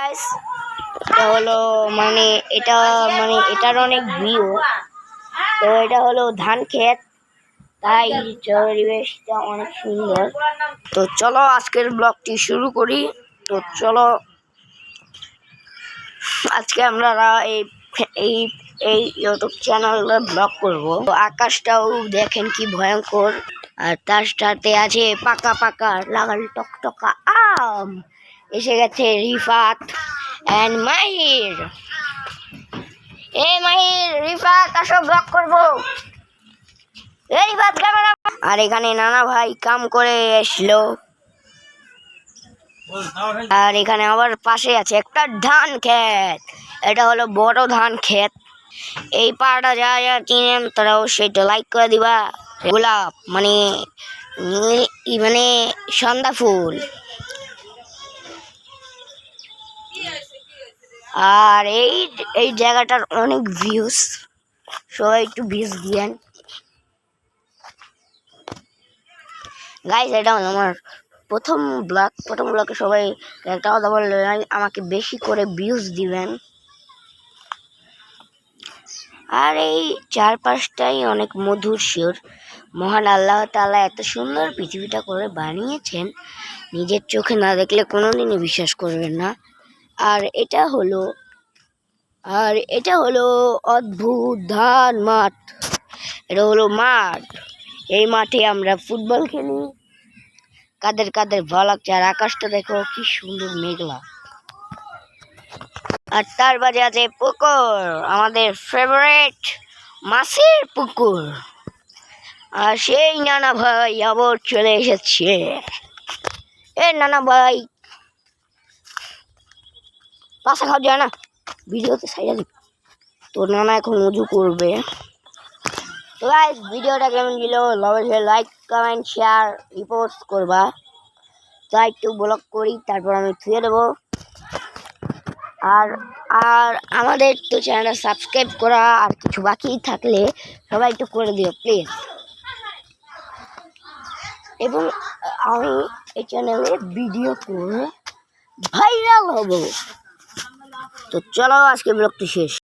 Guys, এটা হলো এটার অনেক ভিউ। তো এটা হলো ধান ক্ষেত, তাই পরিবেশটা অনেক সুন্দর। তো চলো আজকের ব্লগটি শুরু করি। তো চলো আজকে আমরা এই এই এই ইউটিউব চ্যানেলে ব্লগ করব। তো আকাশটাও দেখেন কি ভয়ঙ্কর, আর তার সাথে আছে পাকা পাকা লাগাল টকটকা আম। এসে গেছে রিফাত এন্ড মাহির। মাহির, রিফাত আসো ব্লগ করবো। রিফাত ক্যামেরা। আর এখানে নানা ভাই কাম করে এসলো। আর এখানে আবার পাশে আছে একটা ধান ক্ষেত। এটা হলো বড় ধান ক্ষেত। এই পাড়াটা যা যা চিনেন তারাও সেটা লাইক করে দিবা। গোলাপ মানে সন্ধ্যা ফুল। আর এই জায়গাটার অনেক ভিউজ, সবাই একটু ভিউজ দিয়েন গাইস। এটা হলো আমার প্রথম ব্লগে সবাই একটা কথা বললে আমাকে বেশি করে ভিউজ দিবেন। আর এই চারপাশটাই অনেক মধুর সুর। মহান আল্লাহ তাআলা এত সুন্দর পৃথিবীটা করে বানিয়েছেন, নিজের চোখে না দেখলে কোনোদিনই বিশ্বাস করবেন না। আর এটা হলো অদ্ভুত ধান মাঠ। এটা হলো মাঠ। এই মাঠে আমরা ফুটবল খেলি। কাদের কাদের ভালো লাগছে। আর আকাশটা দেখো কি সুন্দর মেঘলা। আর তার বাজে আছে পুকুর, আমাদের ফেভারিট মাছের পুকুর। আর সেই নানা ভাই আবার চলে এসেছে। নানা ভাই পাশা খাওয়া যায় না, ভিডিওতে সাইডা দিই। তোর নানা এখন উজু করবে। তো গাইস, ভিডিওটা কেমন ছিল অবশ্যই লাইক কমেন্ট শেয়ার রিপোর্ট করবা। তাই একটু ব্লগ করি, তারপর আমি থুয়ে দেবো। আর আর আমাদের তো চ্যানেলটা সাবস্ক্রাইব করা আর কিছু বাকি থাকলে সবাই একটু করে দিও প্লিজ। এবং আমি এই চ্যানেলে ভিডিও করে ভাইরাল হব। তো চলো আজকে ব্লগটি শেষ।